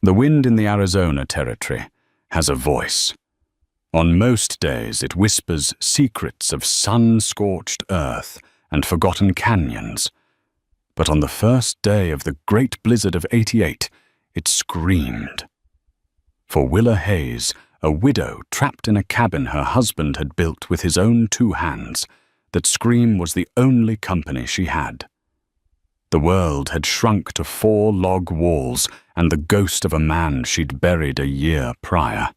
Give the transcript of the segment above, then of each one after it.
The wind in the Arizona Territory has a voice. On most days, it whispers secrets of sun-scorched earth and forgotten canyons. But on the first day of the Great Blizzard of '88, it screamed. For Willa Hayes, a widow trapped in a cabin her husband had built with his own 2 hands, that scream was the only company she had. The world had shrunk to 4 log walls and the ghost of a man she'd buried a year prior.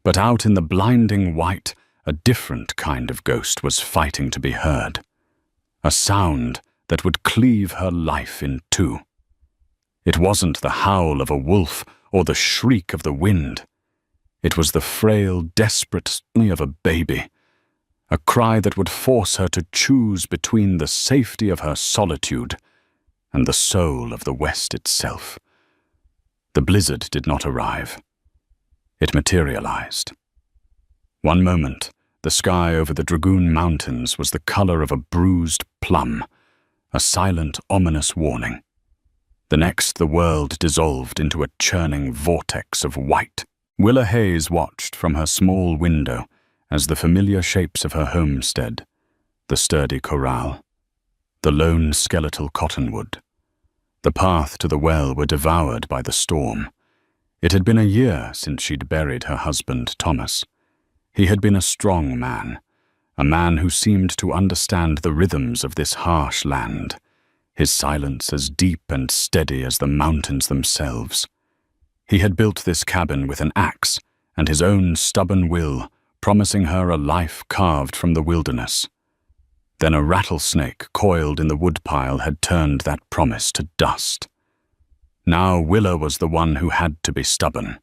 But out in the blinding white, a different kind of ghost was fighting to be heard. A sound that would cleave her life in 2. It wasn't the howl of a wolf or the shriek of the wind. It was the frail, desperate scream of a baby, a cry that would force her to choose between the safety of her solitude and the soul of the West itself. The blizzard did not arrive. It materialized. One moment, the sky over the Dragoon Mountains was the color of a bruised plum, a silent, ominous warning. The next, the world dissolved into a churning vortex of white. Willa Hayes watched from her small window as the familiar shapes of her homestead, the sturdy corral, the lone skeletal cottonwood, the path to the well were devoured by the storm. It had been a year since she'd buried her husband, Thomas. He had been a strong man, a man who seemed to understand the rhythms of this harsh land, his silence as deep and steady as the mountains themselves. He had built this cabin with an axe and his own stubborn will, promising her a life carved from the wilderness. Then a rattlesnake coiled in the woodpile had turned that promise to dust. Now Willa was the one who had to be stubborn.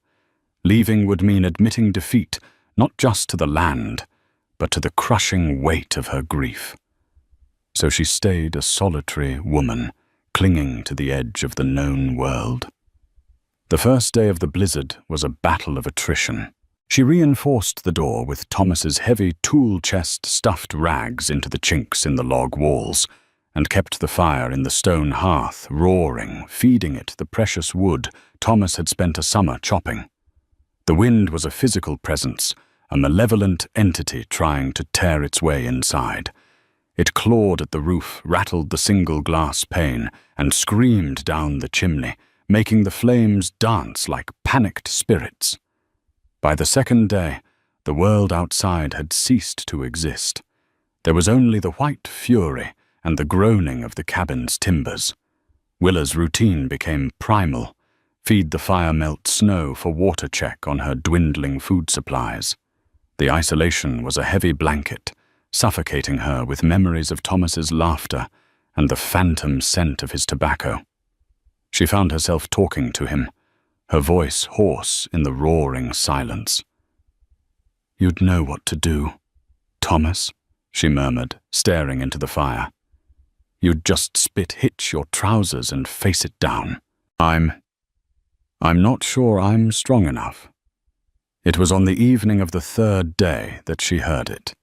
Leaving would mean admitting defeat, not just to the land, but to the crushing weight of her grief. So she stayed a solitary woman, clinging to the edge of the known world. The first day of the blizzard was a battle of attrition. She reinforced the door with Thomas's heavy tool chest stuffed rags into the chinks in the log walls, and kept the fire in the stone hearth roaring, feeding it the precious wood Thomas had spent a summer chopping. The wind was a physical presence, a malevolent entity trying to tear its way inside. It clawed at the roof, rattled the single glass pane, and screamed down the chimney, making the flames dance like panicked spirits. By the second day, the world outside had ceased to exist. There was only the white fury and the groaning of the cabin's timbers. Willa's routine became primal: feed the fire melt snow for water check on her dwindling food supplies. The isolation was a heavy blanket, suffocating her with memories of Thomas's laughter and the phantom scent of his tobacco. She found herself talking to him, her voice hoarse in the roaring silence. "You'd know what to do, Thomas," she murmured, staring into the fire. "You'd just hitch your trousers and face it down. I'm not sure I'm strong enough." It was on the evening of the 3rd day that she heard it.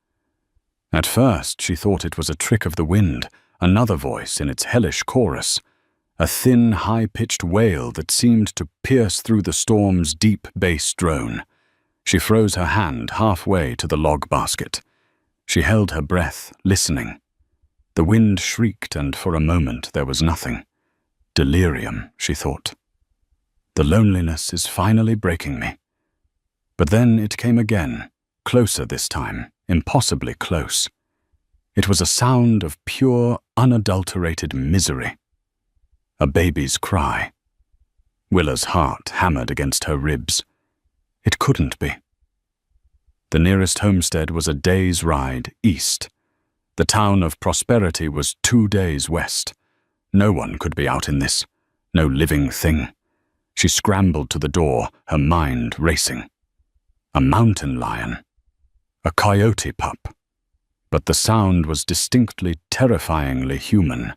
At first, she thought it was a trick of the wind, another voice in its hellish chorus, a thin, high-pitched wail that seemed to pierce through the storm's deep bass drone. She froze her hand halfway to the log basket. She held her breath, listening. The wind shrieked, and for a moment there was nothing. Delirium, she thought. The loneliness is finally breaking me. But then it came again, closer this time, impossibly close. It was a sound of pure, unadulterated misery. A baby's cry. Willa's heart hammered against her ribs. It couldn't be. The nearest homestead was a day's ride east. The town of Prosperity was 2 days west. No one could be out in this, no living thing. She scrambled to the door, her mind racing. A mountain lion. A coyote pup. But the sound was distinctly, terrifyingly human.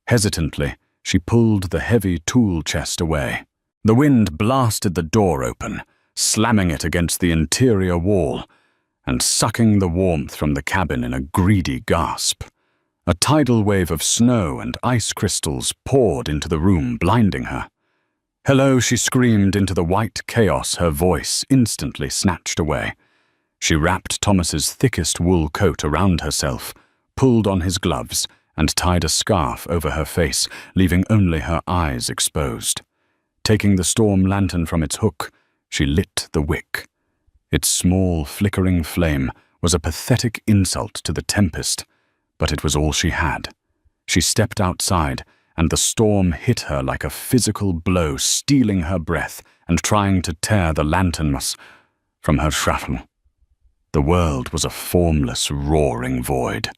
Hesitantly, she pulled the heavy tool chest away. The wind blasted the door open, slamming it against the interior wall, and sucking the warmth from the cabin in a greedy gasp. A tidal wave of snow and ice crystals poured into the room, blinding her. "Hello," she screamed into the white chaos, her voice instantly snatched away. She wrapped Thomas's thickest wool coat around herself, pulled on his gloves, and tied a scarf over her face, leaving only her eyes exposed. Taking the storm lantern from its hook, she lit the wick. Its small, flickering flame was a pathetic insult to the tempest, but it was all she had. She stepped outside, and the storm hit her like a physical blow, stealing her breath and trying to tear the lanternmas from her shrapnel. The world was a formless, roaring void.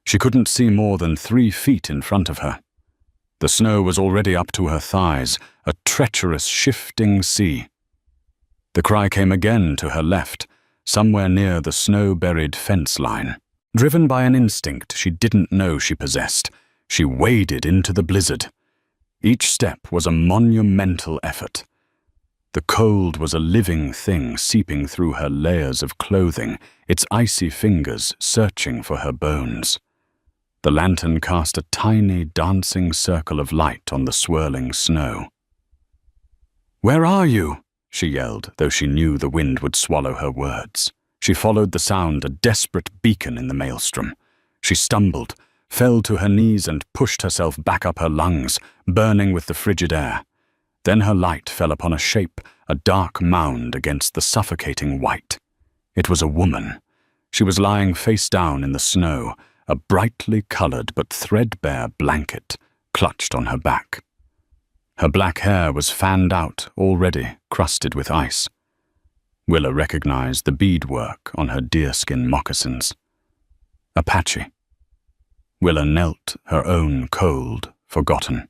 She couldn't see more than 3 feet in front of her. The snow was already up to her thighs, a treacherous, shifting sea. The cry came again to her left, somewhere near the snow-buried fence line. Driven by an instinct she didn't know she possessed, she waded into the blizzard. Each step was a monumental effort. The cold was a living thing seeping through her layers of clothing, its icy fingers searching for her bones. The lantern cast a tiny, dancing circle of light on the swirling snow. "Where are you?" she yelled, though she knew the wind would swallow her words. She followed the sound, a desperate beacon in the maelstrom. She stumbled, fell to her knees and pushed herself back up her lungs, burning with the frigid air. Then her light fell upon a shape, a dark mound against the suffocating white. It was a woman. She was lying face down in the snow, a brightly colored but threadbare blanket clutched on her back. Her black hair was fanned out, already crusted with ice. Willa recognized the beadwork on her deerskin moccasins. Apache. Willa knelt, her own cold, forgotten.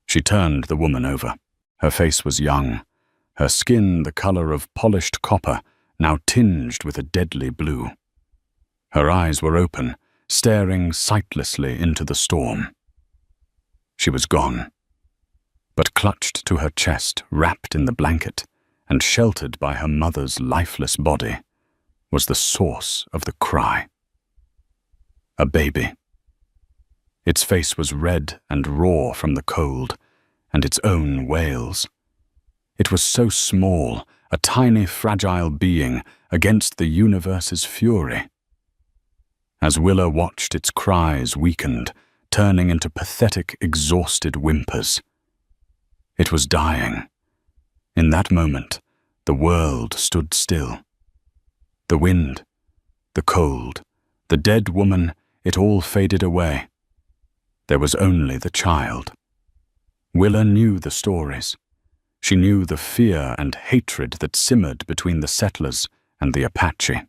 She turned the woman over. Her face was young, her skin the color of polished copper, now tinged with a deadly blue. Her eyes were open, staring sightlessly into the storm. She was gone, but clutched to her chest, wrapped in the blanket, and sheltered by her mother's lifeless body, was the source of the cry. A baby. Its face was red and raw from the cold, and its own wails. It was so small, a tiny, fragile being against the universe's fury. As Willa watched, its cries weakened, turning into pathetic, exhausted whimpers. It was dying. In that moment, the world stood still. The wind, the cold, the dead woman, it all faded away. There was only the child. Willa knew the stories. She knew the fear and hatred that simmered between the settlers and the Apache.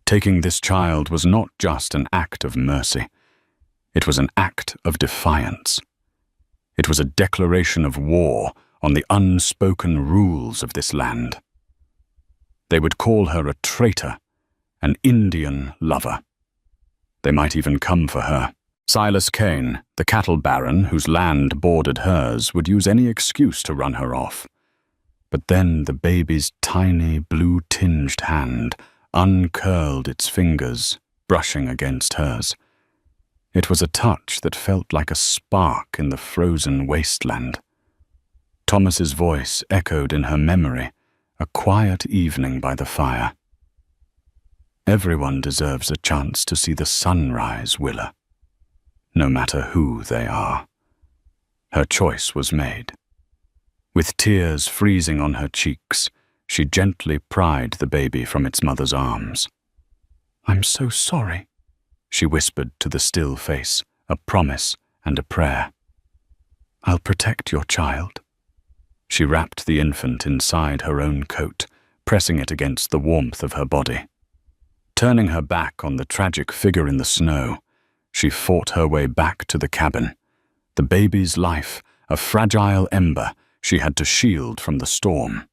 Taking this child was not just an act of mercy. It was an act of defiance. It was a declaration of war on the unspoken rules of this land. They would call her a traitor, an Indian lover. They might even come for her. Silas Kane, the cattle baron whose land bordered hers, would use any excuse to run her off. But then the baby's tiny, blue-tinged hand uncurled its fingers, brushing against hers. It was a touch that felt like a spark in the frozen wasteland. Thomas's voice echoed in her memory, a quiet evening by the fire. Everyone deserves a chance to see the sunrise, Willa, no matter who they are. Her choice was made. With tears freezing on her cheeks, she gently pried the baby from its mother's arms. "I'm so sorry," she whispered to the still face, a promise and a prayer. "I'll protect your child." She wrapped the infant inside her own coat, pressing it against the warmth of her body. Turning her back on the tragic figure in the snow, she fought her way back to the cabin. The baby's life, a fragile ember, she had to shield from the storm.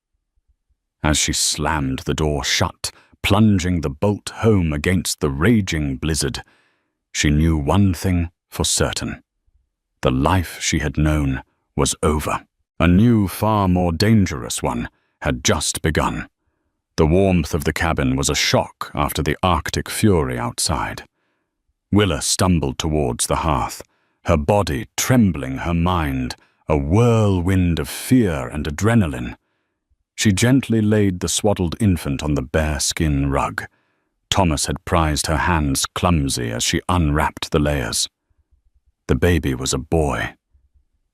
As she slammed the door shut, plunging the bolt home against the raging blizzard, she knew one thing for certain. The life she had known was over. A new, far more dangerous one had just begun. The warmth of the cabin was a shock after the Arctic fury outside. Willa stumbled towards the hearth, her body trembling, her mind a whirlwind of fear and adrenaline. She gently laid the swaddled infant on the bearskin rug. Thomas had prized her hands clumsy as she unwrapped the layers. The baby was a boy.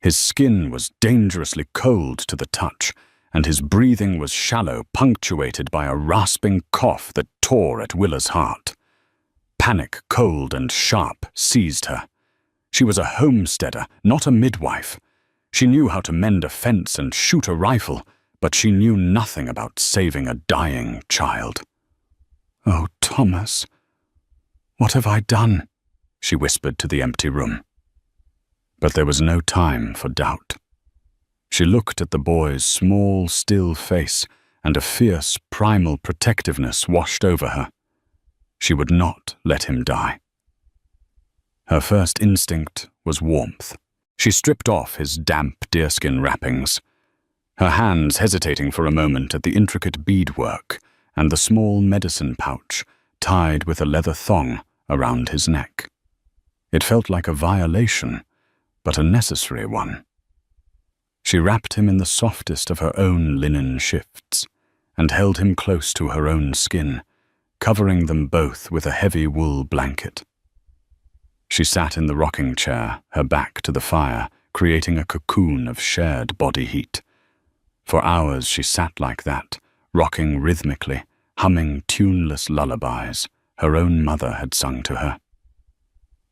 His skin was dangerously cold to the touch, and his breathing was shallow, punctuated by a rasping cough that tore at Willa's heart. Panic, cold and sharp, seized her. She was a homesteader, not a midwife. She knew how to mend a fence and shoot a rifle, but she knew nothing about saving a dying child. "Oh, Thomas, what have I done?" she whispered to the empty room. But there was no time for doubt. She looked at the boy's small, still face, and a fierce, primal protectiveness washed over her. She would not let him die. Her first instinct was warmth. She stripped off his damp deerskin wrappings, her hands hesitating for a moment at the intricate beadwork and the small medicine pouch tied with a leather thong around his neck. It felt like a violation, but a necessary one. She wrapped him in the softest of her own linen shifts and held him close to her own skin, covering them both with a heavy wool blanket. She sat in the rocking chair, her back to the fire, creating a cocoon of shared body heat. For hours she sat like that, rocking rhythmically, humming tuneless lullabies her own mother had sung to her.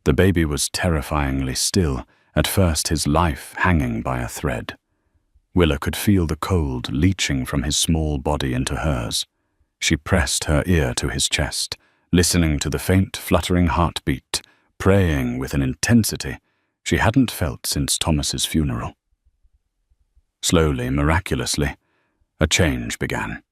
The baby was terrifyingly still, at first his life hanging by a thread. Willa could feel the cold leaching from his small body into hers. She pressed her ear to his chest, listening to the faint, fluttering heartbeat, praying with an intensity she hadn't felt since Thomas's funeral. Slowly, miraculously, a change began.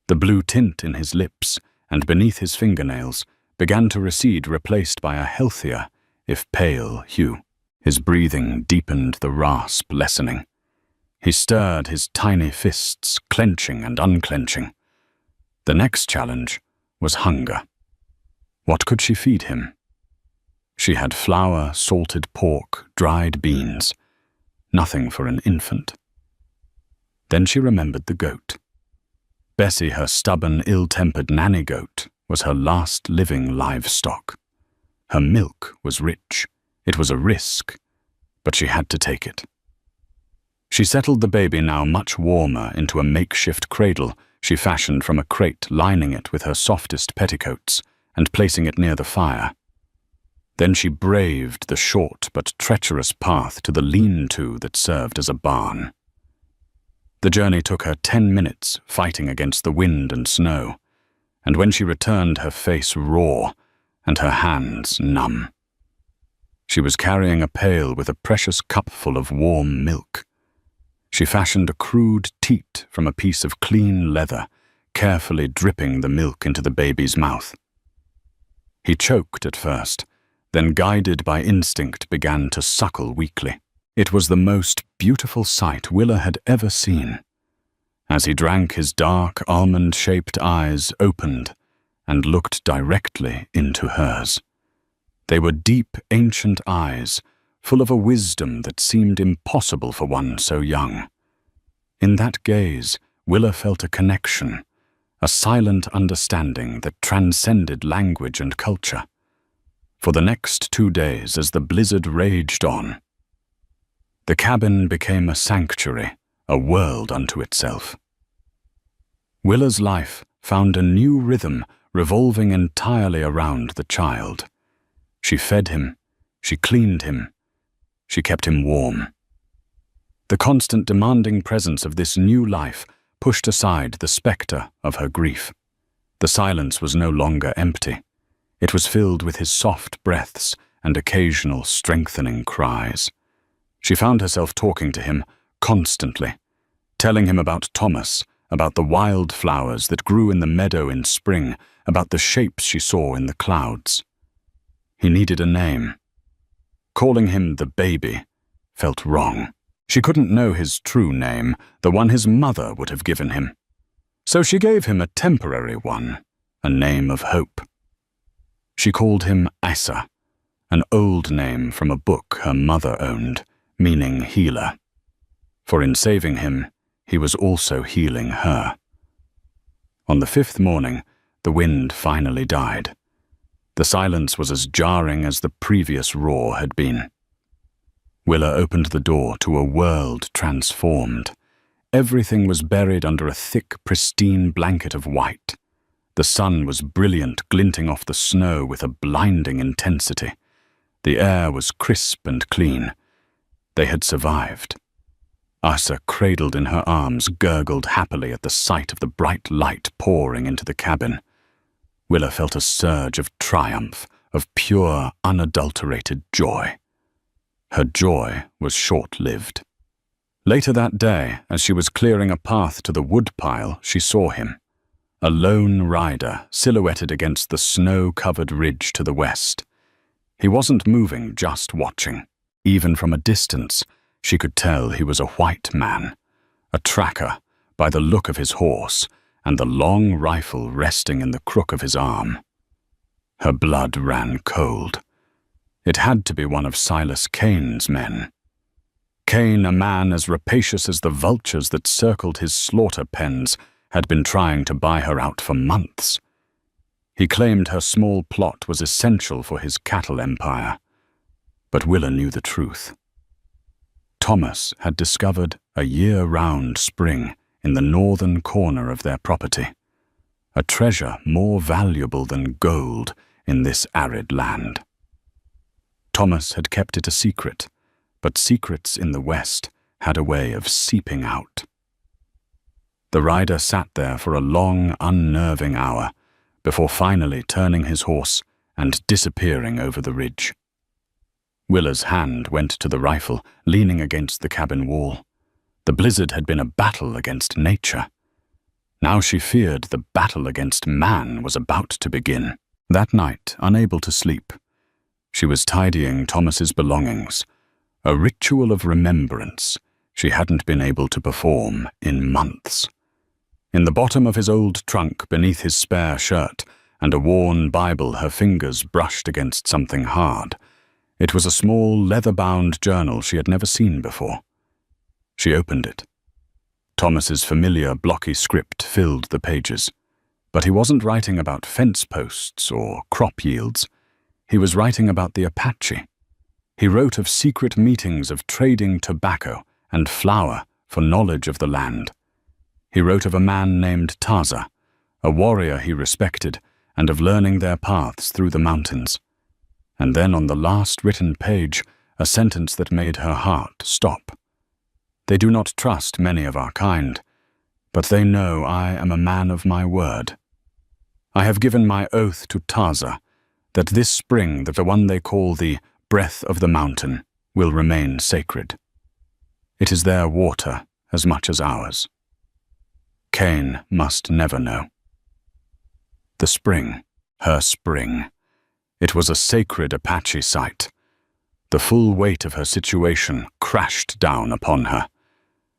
The blue tint in his lips and beneath his fingernails began to recede, replaced by a healthier, if pale, hue. His breathing deepened, the rasp lessening. He stirred his tiny fists, clenching and unclenching. The next challenge was hunger. What could she feed him? She had flour, salted pork, dried beans. Nothing for an infant. Then she remembered the goat. Bessie, her stubborn, ill-tempered nanny goat, was her last living livestock. Her milk was rich. It was a risk, but she had to take it. She settled the baby, now much warmer, into a makeshift cradle she fashioned from a crate, lining it with her softest petticoats and placing it near the fire. Then she braved the short but treacherous path to the lean-to that served as a barn. The journey took her 10 minutes, fighting against the wind and snow, and when she returned, her face raw and her hands numb. She was carrying a pail with a precious cupful of warm milk. She fashioned a crude teat from a piece of clean leather, carefully dripping the milk into the baby's mouth. He choked at first, then, guided by instinct, began to suckle weakly. It was the most beautiful sight Willa had ever seen. As he drank, his dark, almond-shaped eyes opened and looked directly into hers. They were deep, ancient eyes, full of a wisdom that seemed impossible for one so young. In that gaze, Willa felt a connection, a silent understanding that transcended language and culture. For the next 2 days, as the blizzard raged on, the cabin became a sanctuary, a world unto itself. Willa's life found a new rhythm revolving entirely around the child. She fed him, she cleaned him, she kept him warm. The constant demanding presence of this new life pushed aside the spectre of her grief. The silence was no longer empty. It was filled with his soft breaths and occasional strengthening cries. She found herself talking to him constantly, telling him about Thomas, about the wildflowers that grew in the meadow in spring, about the shapes she saw in the clouds. He needed a name. Calling him the baby felt wrong. She couldn't know his true name, the one his mother would have given him. So she gave him a temporary one, a name of hope. She called him Asa, an old name from a book her mother owned, meaning healer. for in saving him, he was also healing her. On the 5th morning, the wind finally died. The silence was as jarring as the previous roar had been. Willa opened the door to a world transformed. Everything was buried under a thick, pristine blanket of white. The sun was brilliant, glinting off the snow with a blinding intensity. The air was crisp and clean. They had survived. Asa, cradled in her arms, gurgled happily at the sight of the bright light pouring into the cabin. Willa felt a surge of triumph, of pure, unadulterated joy. Her joy was short-lived. Later that day, as she was clearing a path to the woodpile, she saw him. A lone rider silhouetted against the snow-covered ridge to the west. He wasn't moving, just watching. Even from a distance, she could tell he was a white man, a tracker, by the look of his horse and the long rifle resting in the crook of his arm. Her blood ran cold. It had to be one of Silas Kane's men. Kane, a man as rapacious as the vultures that circled his slaughter pens, had been trying to buy her out for months. He claimed her small plot was essential for his cattle empire. But Willa knew the truth. Thomas had discovered a year-round spring in the northern corner of their property, a treasure more valuable than gold in this arid land. Thomas had kept it a secret, but secrets in the West had a way of seeping out. The rider sat there for a long, unnerving hour before finally turning his horse and disappearing over the ridge. Willa's hand went to the rifle, leaning against the cabin wall. The blizzard had been a battle against nature. Now she feared the battle against man was about to begin. That night, unable to sleep, she was tidying Thomas's belongings, a ritual of remembrance she hadn't been able to perform in months. In the bottom of his old trunk beneath his spare shirt and a worn Bible, her fingers brushed against something hard. It was a small, leather-bound journal she had never seen before. She opened it. Thomas's familiar blocky script filled the pages, but he wasn't writing about fence posts or crop yields. He was writing about the Apache. He wrote of secret meetings of trading tobacco and flour for knowledge of the land. He wrote of a man named Taza, a warrior he respected, and of learning their paths through the mountains. And then on the last written page, a sentence that made her heart stop. They do not trust many of our kind, but they know I am a man of my word. I have given my oath to Taza that this spring, that the one they call the breath of the mountain, will remain sacred. It is their water as much as ours. Kane must never know. The spring, her spring. It was a sacred Apache site. The full weight of her situation crashed down upon her.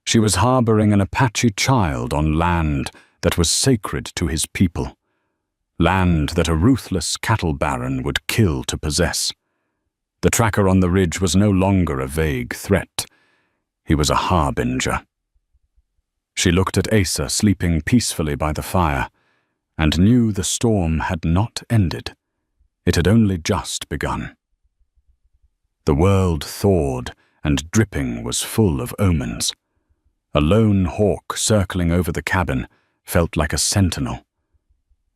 She was harboring an Apache child on land that was sacred to his people, land that a ruthless cattle baron would kill to possess. The tracker on the ridge was no longer a vague threat. He was a harbinger. She looked at Asa sleeping peacefully by the fire and knew the storm had not ended. It had only just begun. The world thawed, and dripping was full of omens. A lone hawk circling over the cabin felt like a sentinel.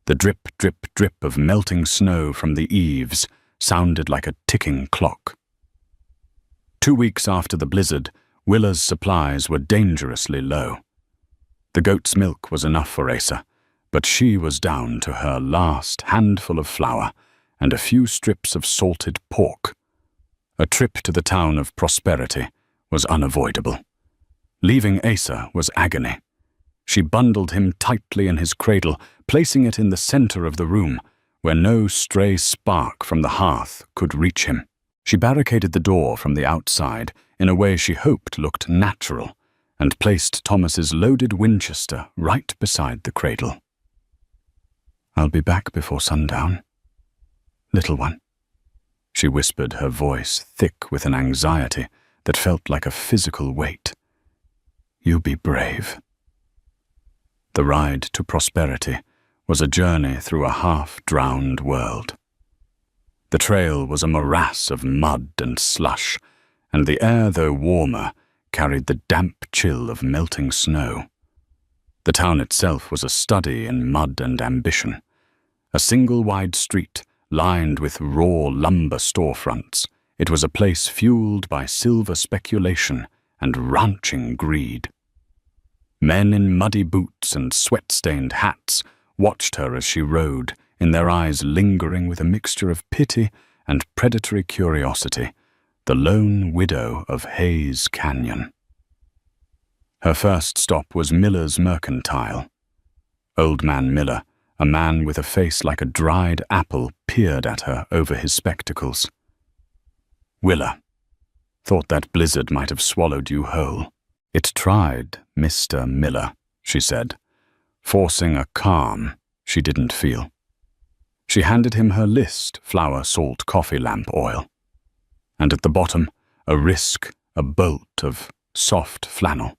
The drip, drip, drip of melting snow from the eaves sounded like a ticking clock. 2 weeks after the blizzard, Willa's supplies were dangerously low. The goat's milk was enough for Asa, but she was down to her last handful of flour and a few strips of salted pork. A trip to the town of Prosperity was unavoidable. Leaving Asa was agony. She bundled him tightly in his cradle, placing it in the center of the room, where no stray spark from the hearth could reach him. She barricaded the door from the outside in a way she hoped looked natural, and placed Thomas's loaded Winchester right beside the cradle. "I'll be back before sundown, little one," she whispered, her voice thick with an anxiety that felt like a physical weight. You be brave." The ride to prosperity was a journey through a half-drowned world. The trail was a morass of mud and slush, and the air, though warmer, carried the damp chill of melting snow. The town itself was a study in mud and ambition. A single wide street, lined with raw lumber storefronts, it was a place fueled by silver speculation and ranching greed. Men in muddy boots and sweat-stained hats watched her as she rode, in their eyes lingering with a mixture of pity and predatory curiosity, the lone widow of Hayes Canyon. Her first stop was Miller's Mercantile. Old Man Miller, a man with a face like a dried apple, peered at her over his spectacles. "Willa, thought that blizzard might have swallowed you whole." "It tried, Mr. Miller," she said, forcing a calm she didn't feel. She handed him her list, flour, salt, coffee lamp oil, and at the bottom, a bolt of soft flannel.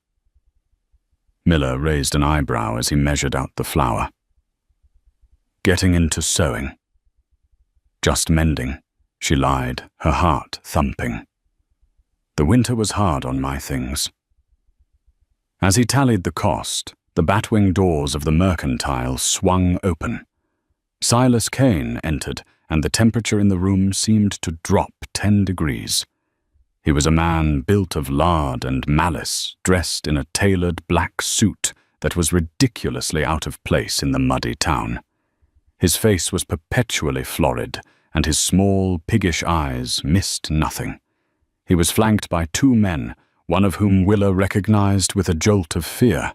Miller raised an eyebrow as he measured out the flour. "Getting into sewing." "Just mending," she lied, her heart thumping. "The winter was hard on my things." As he tallied the cost, the batwing doors of the Mercantile swung open. Silas Kane entered, and the temperature in the room seemed to drop 10 degrees. He was a man built of lard and malice, dressed in a tailored black suit that was ridiculously out of place in the muddy town. His face was perpetually florid, and his small, piggish eyes missed nothing. He was flanked by 2 men, one of whom Willa recognized with a jolt of fear.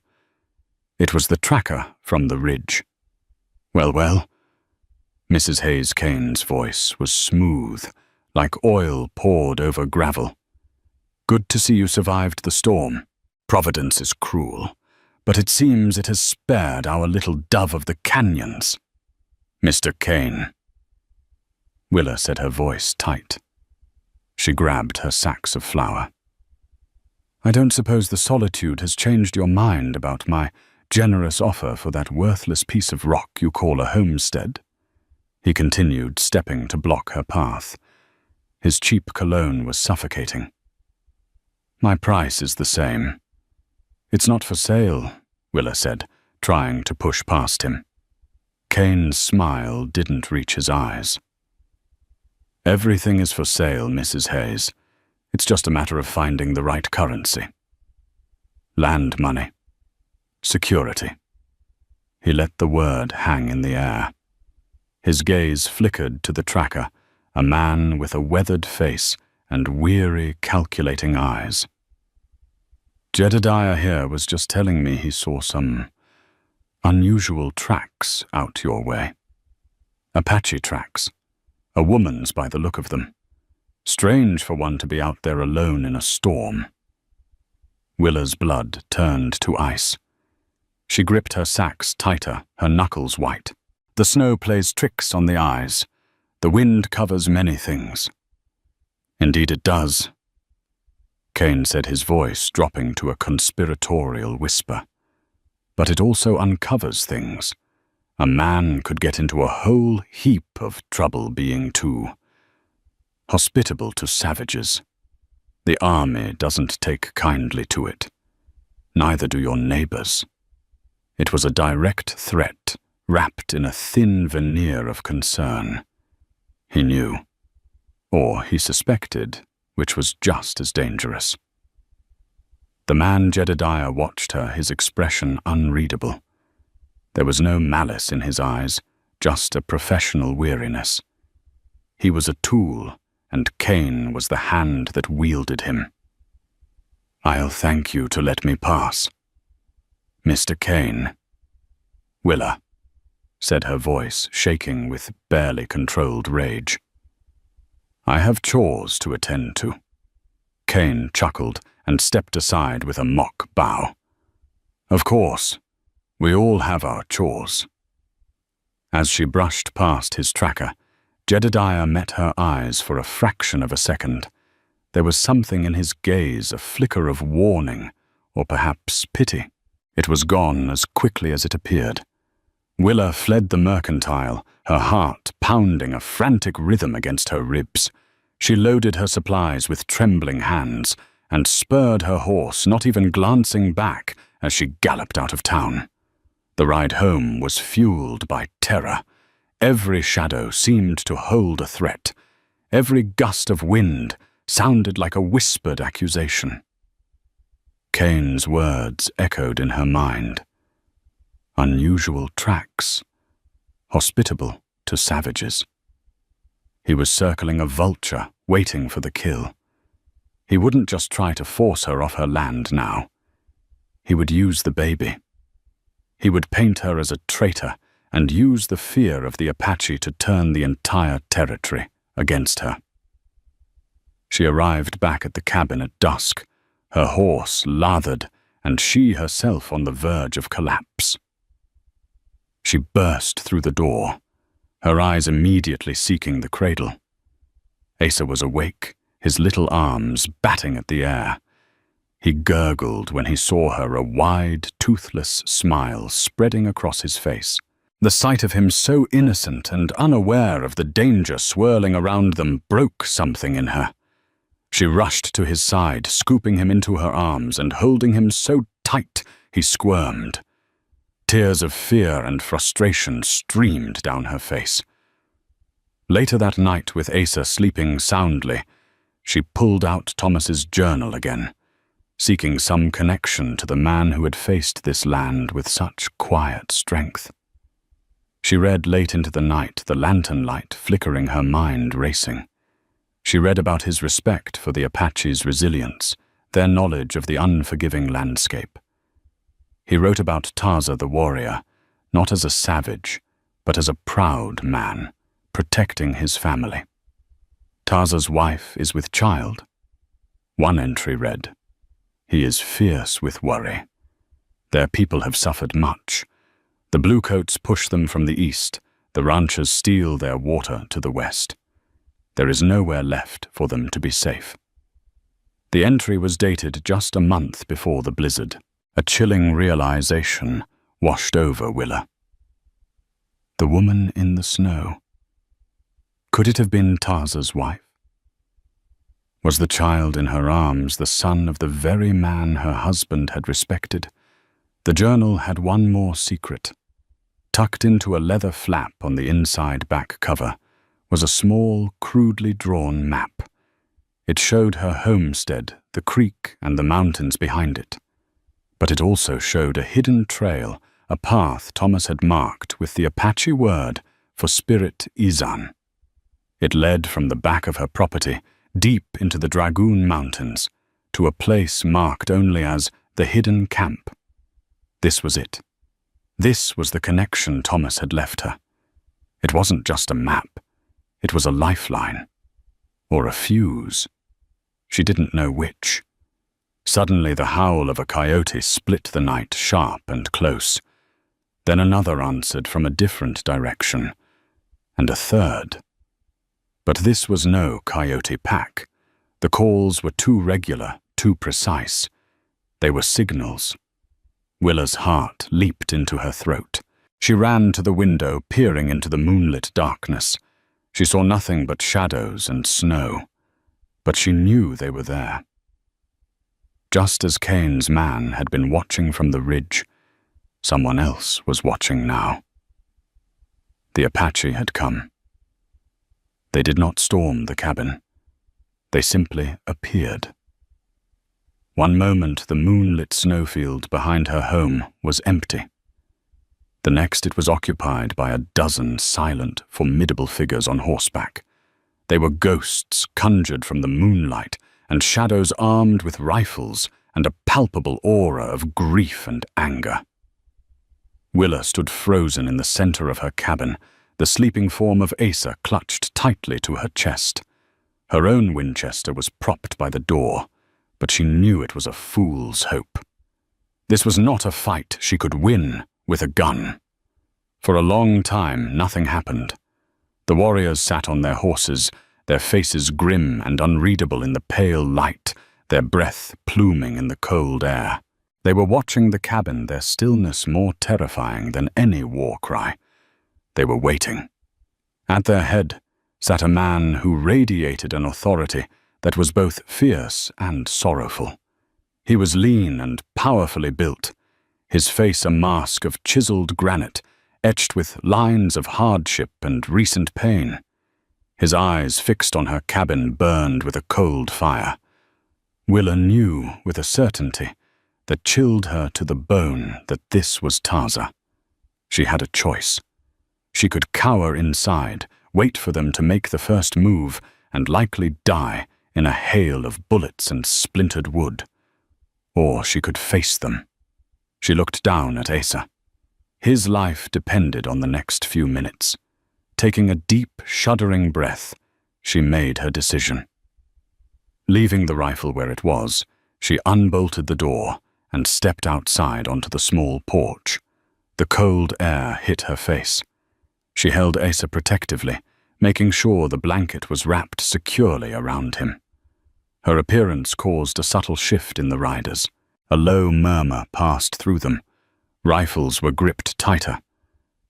It was the tracker from the ridge. Well, Mrs. Hayes Kane's voice was smooth, like oil poured over gravel. "Good to see you survived the storm. Providence is cruel, but it seems it has spared our little dove of the canyons." "Mr. Kane." Willa said, her voice tight. She grabbed her sacks of flour. "I don't suppose the solitude has changed your mind about my generous offer for that worthless piece of rock you call a homestead?" He continued, stepping to block her path. His cheap cologne was suffocating. "My price is the same." "It's not for sale," Willa said, trying to push past him. Kane's smile didn't reach his eyes. "Everything is for sale, Mrs. Hayes. It's just a matter of finding the right currency. Land money. Security." He let the word hang in the air. His gaze flickered to the tracker, a man with a weathered face and weary, calculating eyes. "Jedediah here was just telling me he saw some unusual tracks out your way. Apache tracks. A woman's by the look of them. Strange for one to be out there alone in a storm." Willa's blood turned to ice. She gripped her sacks tighter, her knuckles white. "The snow plays tricks on the eyes. The wind covers many things." "Indeed it does," Kane said, his voice dropping to a conspiratorial whisper. "But it also uncovers things. A man could get into a whole heap of trouble being too hospitable to savages. The army doesn't take kindly to it. Neither do your neighbors." It was a direct threat, wrapped in a thin veneer of concern. He knew, or he suspected, which was just as dangerous. The man Jedediah watched her, his expression unreadable. There was no malice in his eyes, just a professional weariness. He was a tool, and Kane was the hand that wielded him. "I'll thank you to let me pass." "Mr. Kane." "Willa," said her voice, shaking with barely controlled rage. "I have chores to attend to." Kane chuckled and stepped aside with a mock bow. "Of course, we all have our chores." As she brushed past his tracker, Jedediah met her eyes for a fraction of a second. There was something in his gaze, a flicker of warning, or perhaps pity. It was gone as quickly as it appeared. Willa fled the mercantile, her heart pounding a frantic rhythm against her ribs. She loaded her supplies with trembling hands and spurred her horse, not even glancing back as she galloped out of town. The ride home was fueled by terror. Every shadow seemed to hold a threat. Every gust of wind sounded like a whispered accusation. Kane's words echoed in her mind. Unusual tracks, hospitable to savages. He was circling a vulture, waiting for the kill. He wouldn't just try to force her off her land now. He would use the baby. He would paint her as a traitor and use the fear of the Apache to turn the entire territory against her. She arrived back at the cabin at dusk, her horse lathered and she herself on the verge of collapse. She burst through the door, her eyes immediately seeking the cradle. Asa was awake, his little arms batting at the air. He gurgled when he saw her, a wide, toothless smile spreading across his face. The sight of him so innocent and unaware of the danger swirling around them broke something in her. She rushed to his side, scooping him into her arms and holding him so tight he squirmed. Tears of fear and frustration streamed down her face. Later that night, with Asa sleeping soundly, she pulled out Thomas's journal again, seeking some connection to the man who had faced this land with such quiet strength. She read late into the night, the lantern light flickering, her mind racing. She read about his respect for the Apache's resilience, their knowledge of the unforgiving landscape. He wrote about Taza the warrior, not as a savage, but as a proud man, protecting his family. Taza's wife is with child. One entry read, "He is fierce with worry. Their people have suffered much. The bluecoats push them from the east, the ranchers steal their water to the west. There is nowhere left for them to be safe." The entry was dated just a month before the blizzard. A chilling realization washed over Willa. The woman in the snow. Could it have been Taza's wife? Was the child in her arms the son of the very man her husband had respected? The journal had one more secret. Tucked into a leather flap on the inside back cover was a small, crudely drawn map. It showed her homestead, the creek, and the mountains behind it. But it also showed a hidden trail, a path Thomas had marked with the Apache word for spirit Izan. It led from the back of her property, deep into the Dragoon Mountains, to a place marked only as the Hidden Camp. This was it. This was the connection Thomas had left her. It wasn't just a map. It was a lifeline. Or a fuse. She didn't know which. Suddenly the howl of a coyote split the night, sharp and close. Then another answered from a different direction, and a third. But this was no coyote pack. The calls were too regular, too precise. They were signals. Willa's heart leaped into her throat. She ran to the window, peering into the moonlit darkness. She saw nothing but shadows and snow, but she knew they were there. Just as Kane's man had been watching from the ridge, someone else was watching now. The Apache had come. They did not storm the cabin. They simply appeared. One moment the moonlit snowfield behind her home was empty. The next it was occupied by a dozen silent, formidable figures on horseback. They were ghosts conjured from the moonlight, and shadows armed with rifles and a palpable aura of grief and anger. Willa stood frozen in the center of her cabin, the sleeping form of Asa clutched tightly to her chest. Her own Winchester was propped by the door, but she knew it was a fool's hope. This was not a fight she could win with a gun. For a long time, nothing happened. The warriors sat on their horses, their faces grim and unreadable in the pale light, their breath pluming in the cold air. They were watching the cabin, their stillness more terrifying than any war cry. They were waiting. At their head sat a man who radiated an authority that was both fierce and sorrowful. He was lean and powerfully built, his face a mask of chiseled granite, etched with lines of hardship and recent pain. His eyes fixed on her cabin burned with a cold fire. Willa knew with a certainty that chilled her to the bone that this was Taza. She had a choice. She could cower inside, wait for them to make the first move, and likely die in a hail of bullets and splintered wood. Or she could face them. She looked down at Asa. His life depended on the next few minutes. Taking a deep, shuddering breath, she made her decision. Leaving the rifle where it was, she unbolted the door and stepped outside onto the small porch. The cold air hit her face. She held Asa protectively, making sure the blanket was wrapped securely around him. Her appearance caused a subtle shift in the riders. A low murmur passed through them. Rifles were gripped tighter.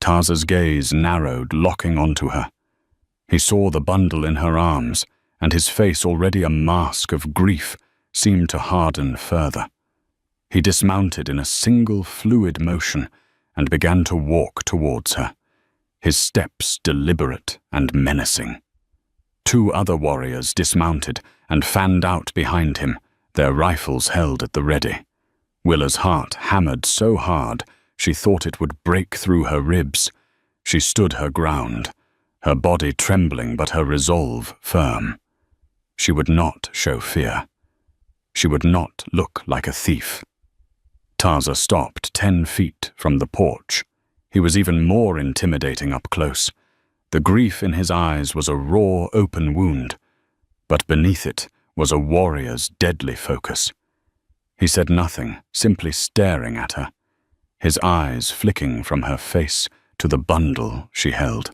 Taza's gaze narrowed, locking onto her. He saw the bundle in her arms, and his face, already a mask of grief, seemed to harden further. He dismounted in a single fluid motion and began to walk towards her, his steps deliberate and menacing. 2 other warriors dismounted and fanned out behind him, their rifles held at the ready. Willa's heart hammered so hard she thought it would break through her ribs. She stood her ground, her body trembling but her resolve firm. She would not show fear. She would not look like a thief. Taza stopped 10 feet from the porch. He was even more intimidating up close. The grief in his eyes was a raw, open wound, but beneath it was a warrior's deadly focus. He said nothing, simply staring at her, his eyes flicking from her face to the bundle she held.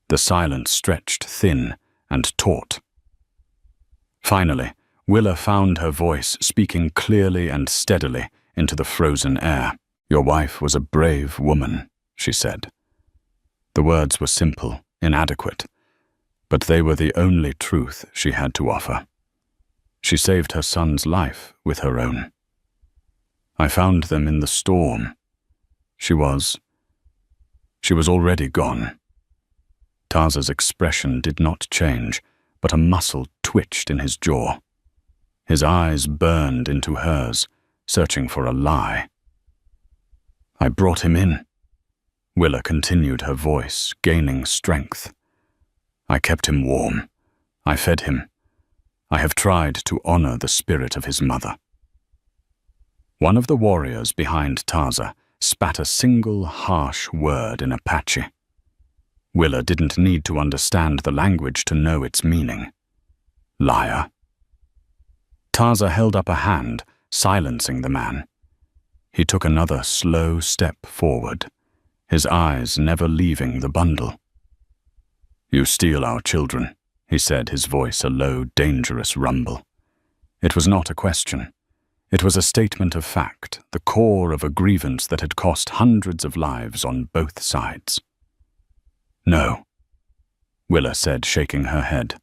The silence stretched thin and taut. Finally, Willa found her voice speaking clearly and steadily into the frozen air. "Your wife was a brave woman," she said. The words were simple, inadequate, but they were the only truth she had to offer. She saved her son's life with her own. I found them in the storm. She was already gone. Taza's expression did not change, but a muscle twitched in his jaw. His eyes burned into hers, searching for a lie. "I brought him in." Willa continued, her voice gaining strength. "I kept him warm. I fed him. I have tried to honor the spirit of his mother." One of the warriors behind Taza spat a single harsh word in Apache. Willa didn't need to understand the language to know its meaning. Liar. Taza held up a hand, silencing the man. He took another slow step forward, his eyes never leaving the bundle. "You steal our children," he said, his voice a low, dangerous rumble. It was not a question. It was a statement of fact, the core of a grievance that had cost hundreds of lives on both sides. "No," Willa said, shaking her head.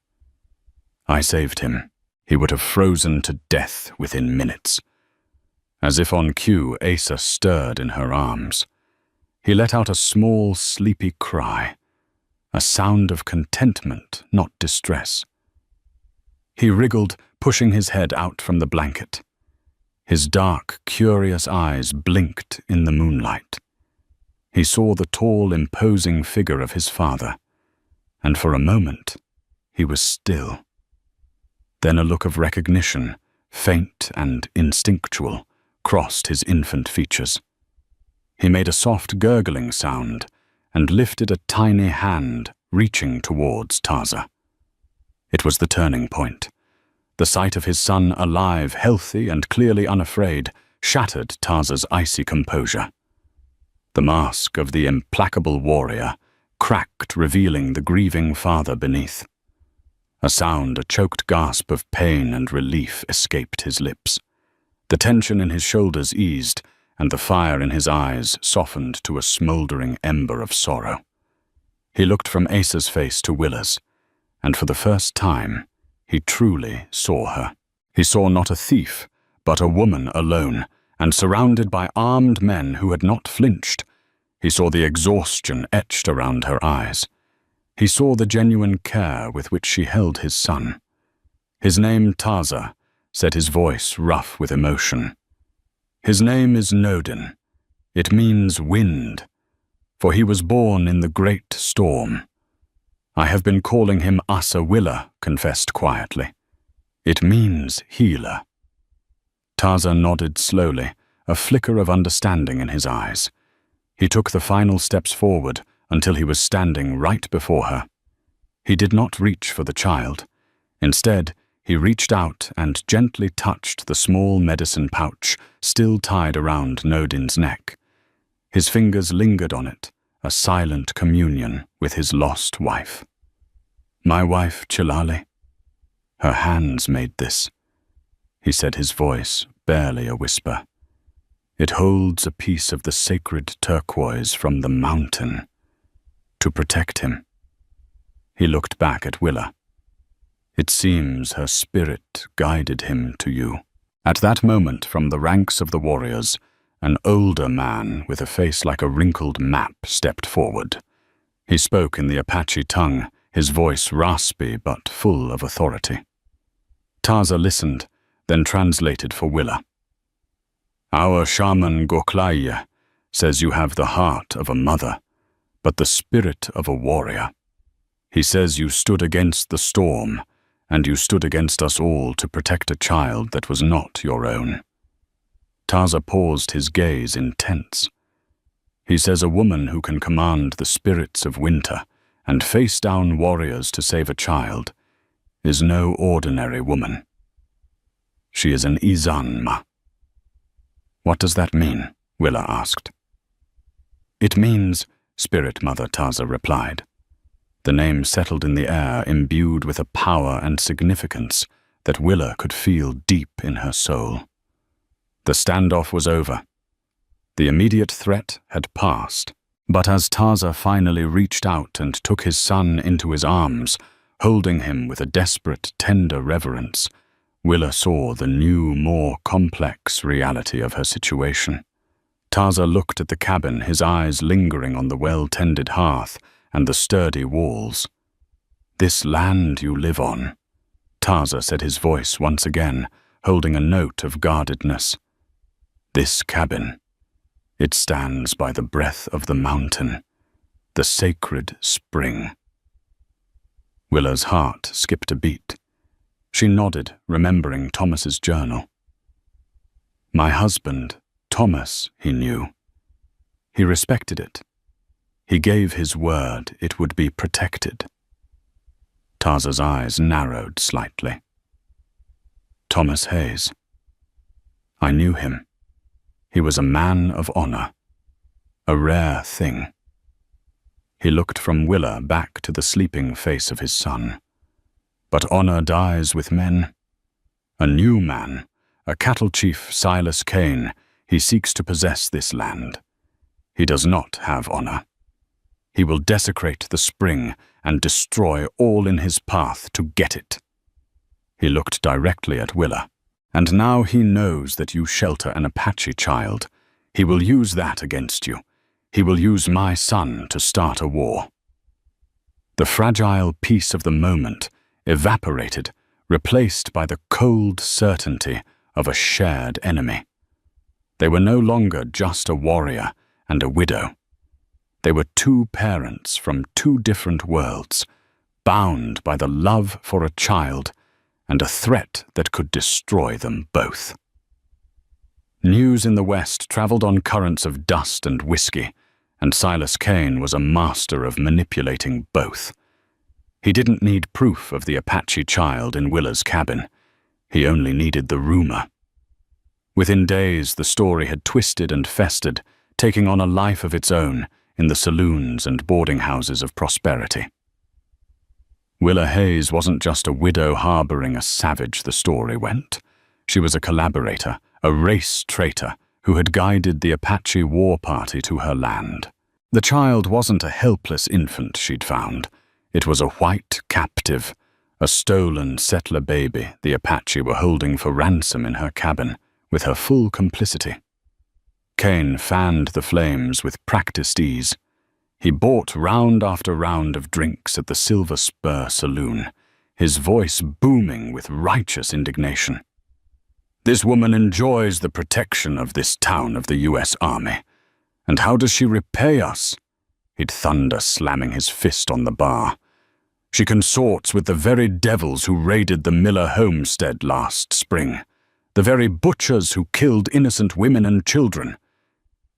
"I saved him. He would have frozen to death within minutes." As if on cue, Asa stirred in her arms. He let out a small, sleepy cry, a sound of contentment, not distress. He wriggled, pushing his head out from the blanket. His dark, curious eyes blinked in the moonlight. He saw the tall, imposing figure of his father, and for a moment, he was still. Then a look of recognition, faint and instinctual, crossed his infant features. He made a soft gurgling sound and lifted a tiny hand, reaching towards Taza. It was the turning point. The sight of his son alive, healthy, and clearly unafraid shattered Taza's icy composure. The mask of the implacable warrior cracked, revealing the grieving father beneath. A choked gasp of pain and relief escaped his lips. The tension in his shoulders eased, and the fire in his eyes softened to a smoldering ember of sorrow. He looked from Asa's face to Willa's, and for the first time, he truly saw her. He saw not a thief, but a woman alone, and surrounded by armed men who had not flinched. He saw the exhaustion etched around her eyes. He saw the genuine care with which she held his son. His name, Taza, said his voice rough with emotion. His name is Nodin. It means wind, for he was born in the great storm. I have been calling him Asa Willa, confessed quietly. It means healer. Taza nodded slowly, a flicker of understanding in his eyes. He took the final steps forward until he was standing right before her. He did not reach for the child. Instead, he reached out and gently touched the small medicine pouch still tied around Nodin's neck. His fingers lingered on it, a silent communion with his lost wife. My wife, Chilale. Her hands made this, he said, his voice barely a whisper. It holds a piece of the sacred turquoise from the mountain to protect him. He looked back at Willa. It seems her spirit guided him to you. At that moment, from the ranks of the warriors, an older man with a face like a wrinkled map stepped forward. He spoke in the Apache tongue, his voice raspy but full of authority. Taza listened, then translated for Willa. Our shaman Goklaya says you have the heart of a mother, but the spirit of a warrior. He says you stood against the storm, and you stood against us all to protect a child that was not your own. Taza paused, his gaze intense. He says a woman who can command the spirits of winter and face down warriors to save a child is no ordinary woman. She is an Izanma. What does that mean? Willa asked. It means, Spirit Mother Taza replied. The name settled in the air, imbued with a power and significance that Willa could feel deep in her soul. The standoff was over. The immediate threat had passed. But as Taza finally reached out and took his son into his arms, holding him with a desperate, tender reverence, Willa saw the new, more complex reality of her situation. Taza looked at the cabin, his eyes lingering on the well-tended hearth and the sturdy walls. This land you live on, Taza said, his voice once again, holding a note of guardedness. This cabin, it stands by the breath of the mountain, the sacred spring. Willa's heart skipped a beat. She nodded, remembering Thomas's journal. My husband, Thomas, he knew. He respected it. He gave his word it would be protected. Taza's eyes narrowed slightly. Thomas Hayes. I knew him. He was a man of honor, a rare thing. He looked from Willa back to the sleeping face of his son. But honor dies with men. A new man, a cattle chief, Silas Kane, he seeks to possess this land. He does not have honor. He will desecrate the spring and destroy all in his path to get it. He looked directly at Willa. And now he knows that you shelter an Apache child. He will use that against you. He will use my son to start a war. The fragile peace of the moment evaporated, replaced by the cold certainty of a shared enemy. They were no longer just a warrior and a widow. They were two parents from two different worlds, bound by the love for a child and a threat that could destroy them both. News in the West traveled on currents of dust and whiskey, and Silas Kane was a master of manipulating both. He didn't need proof of the Apache child in Willa's cabin. He only needed the rumor. Within days, the story had twisted and festered, taking on a life of its own in the saloons and boarding houses of prosperity. Willa Hayes wasn't just a widow harboring a savage, the story went. She was a collaborator, a race traitor who had guided the Apache war party to her land. The child wasn't a helpless infant she'd found. It was a white captive, a stolen settler baby the Apache were holding for ransom in her cabin, with her full complicity. Kane fanned the flames with practiced ease. He bought round after round of drinks at the Silver Spur Saloon, his voice booming with righteous indignation. This woman enjoys the protection of this town of the U.S. Army. And how does she repay us? He'd thunder, slamming his fist on the bar. She consorts with the very devils who raided the Miller homestead last spring, the very butchers who killed innocent women and children.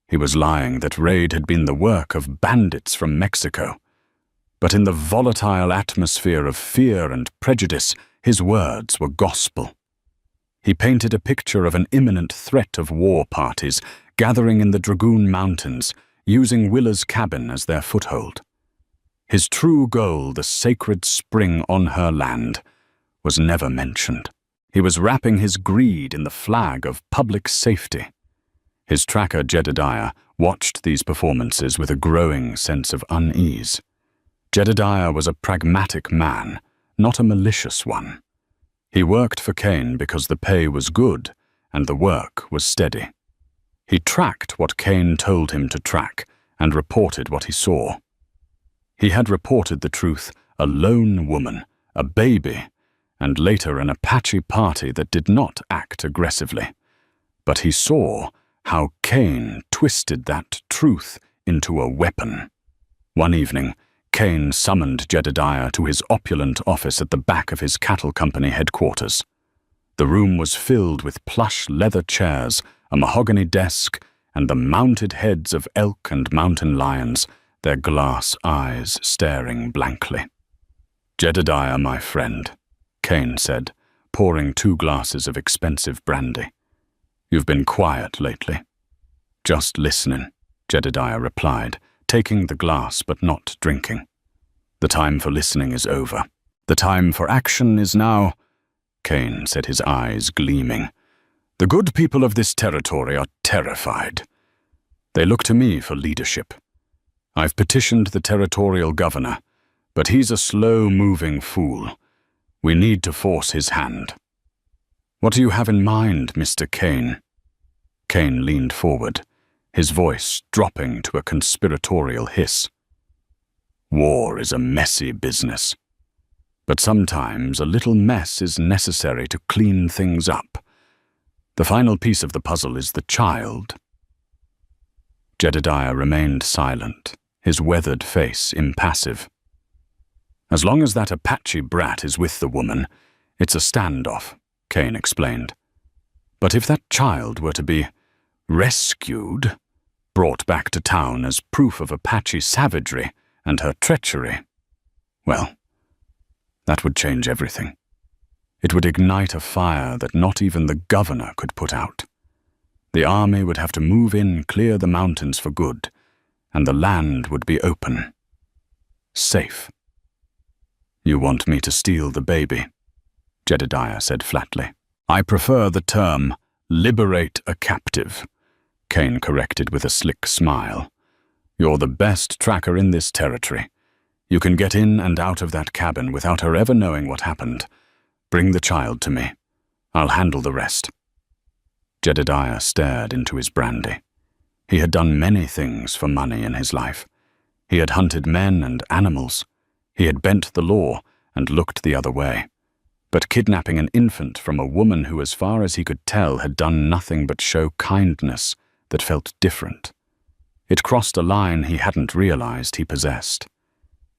He was lying that raid had been the work of bandits from Mexico. But in the volatile atmosphere of fear and prejudice, his words were gospel. He painted a picture of an imminent threat of war parties gathering in the Dragoon Mountains, using Willa's cabin as their foothold. His true goal, the sacred spring on her land, was never mentioned. He was wrapping his greed in the flag of public safety. His tracker, Jedediah, watched these performances with a growing sense of unease. Jedediah was a pragmatic man, not a malicious one. He worked for Kane because the pay was good and the work was steady. He tracked what Kane told him to track and reported what he saw. He had reported the truth, a lone woman, a baby, and later an Apache party that did not act aggressively. But he saw how Kane twisted that truth into a weapon. One evening, Kane summoned Jedediah to his opulent office at the back of his cattle company headquarters. The room was filled with plush leather chairs, a mahogany desk, and the mounted heads of elk and mountain lions, their glass eyes staring blankly. "Jedediah, my friend," Kane said, pouring 2 glasses of expensive brandy. "You've been quiet lately." "Just listening," Jedediah replied, taking the glass but not drinking. "The time for listening is over. The time for action is now," Kane said, his eyes gleaming. "The good people of this territory are terrified. They look to me for leadership. I've petitioned the territorial governor, but he's a slow-moving fool. We need to force his hand." "What do you have in mind, Mr. Kane?" Kane leaned forward, his voice dropping to a conspiratorial hiss. "War is a messy business. But sometimes a little mess is necessary to clean things up. The final piece of the puzzle is the child." Jedediah remained silent, his weathered face impassive. "As long as that Apache brat is with the woman, it's a standoff," Kane explained. "But if that child were to be rescued, brought back to town as proof of Apache savagery and her treachery, well, that would change everything. It would ignite a fire that not even the governor could put out. The army would have to move in, clear the mountains for good, and the land would be open. Safe." "You want me to steal the baby?" Jedediah said flatly. "I prefer the term liberate a captive," Kane corrected with a slick smile. "You're the best tracker in this territory. You can get in and out of that cabin without her ever knowing what happened. Bring the child to me. I'll handle the rest." Jedediah stared into his brandy. He had done many things for money in his life. He had hunted men and animals. He had bent the law and looked the other way. But kidnapping an infant from a woman who, as far as he could tell, had done nothing but show kindness that felt different. It crossed a line he hadn't realized he possessed.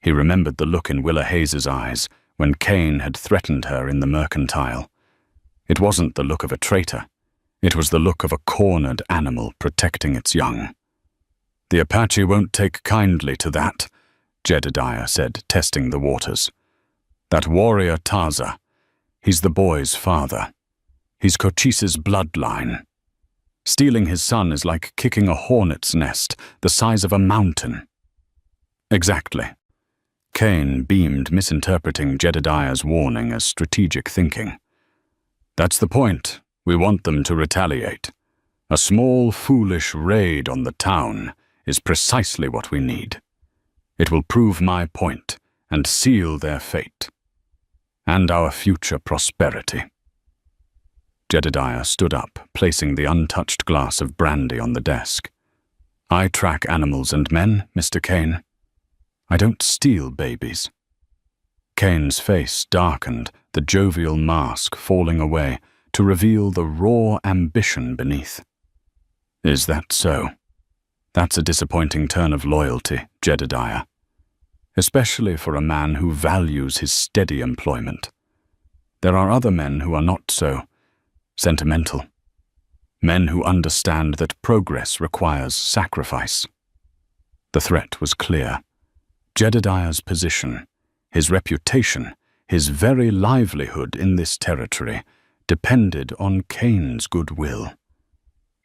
He remembered the look in Willa Hayes's eyes when Kane had threatened her in the mercantile. It wasn't the look of a traitor. It was the look of a cornered animal protecting its young. "The Apache won't take kindly to that," Jedediah said, testing the waters. "That warrior Taza, he's the boy's father. He's Cochise's bloodline. Stealing his son is like kicking a hornet's nest the size of a mountain." "Exactly." Kane beamed, misinterpreting Jedediah's warning as strategic thinking. "That's the point. We want them to retaliate. A small, foolish raid on the town is precisely what we need. It will prove my point and seal their fate, and our future prosperity." Jedediah stood up, placing the untouched glass of brandy on the desk. "I track animals and men, Mr. Kane. I don't steal babies." Kane's face darkened, the jovial mask falling away to reveal the raw ambition beneath. "Is that so? That's a disappointing turn of loyalty, Jedediah. Especially for a man who values his steady employment. There are other men who are not so sentimental. Men who understand that progress requires sacrifice." The threat was clear. Jedediah's position, his reputation, his very livelihood in this territory depended on Kane's goodwill.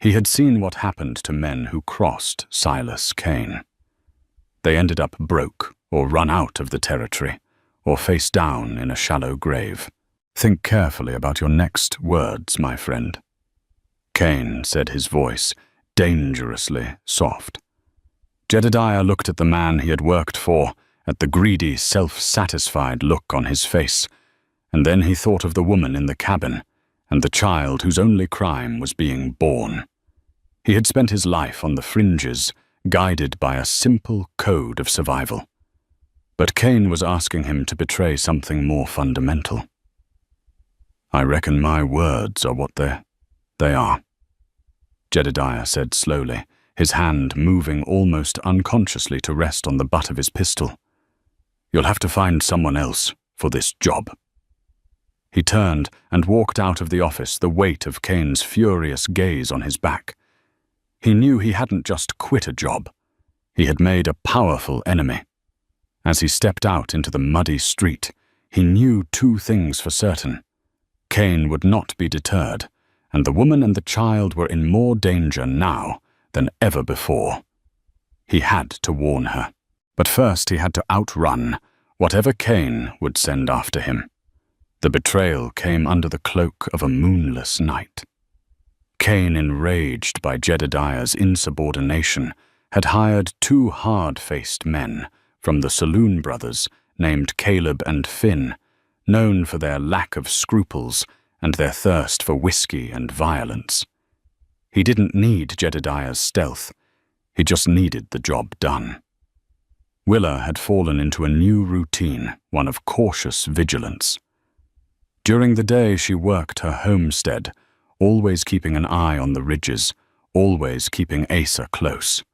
He had seen what happened to men who crossed Silas Kane. They ended up broke or run out of the territory or face down in a shallow grave. "Think carefully about your next words, my friend." Kane said, his voice dangerously soft. Jedediah looked at the man he had worked for, at the greedy, self-satisfied look on his face, and then he thought of the woman in the cabin and the child whose only crime was being born. He had spent his life on the fringes, guided by a simple code of survival. But Kane was asking him to betray something more fundamental. "I reckon my words are what they are," Jedediah said slowly, his hand moving almost unconsciously to rest on the butt of his pistol. "You'll have to find someone else for this job." He turned and walked out of the office, the weight of Kane's furious gaze on his back. He knew he hadn't just quit a job. He had made a powerful enemy. As he stepped out into the muddy street, he knew two things for certain. Kane would not be deterred, and the woman and the child were in more danger now than ever before. He had to warn her. But first he had to outrun whatever Kane would send after him. The betrayal came under the cloak of a moonless night. Kane, enraged by Jedediah's insubordination, had hired two hard-faced men from the saloon brothers named Caleb and Finn, known for their lack of scruples and their thirst for whiskey and violence. He didn't need Jedediah's stealth. He just needed the job done. Willa had fallen into a new routine, one of cautious vigilance. During the day she worked her homestead, always keeping an eye on the ridges, always keeping Asa close.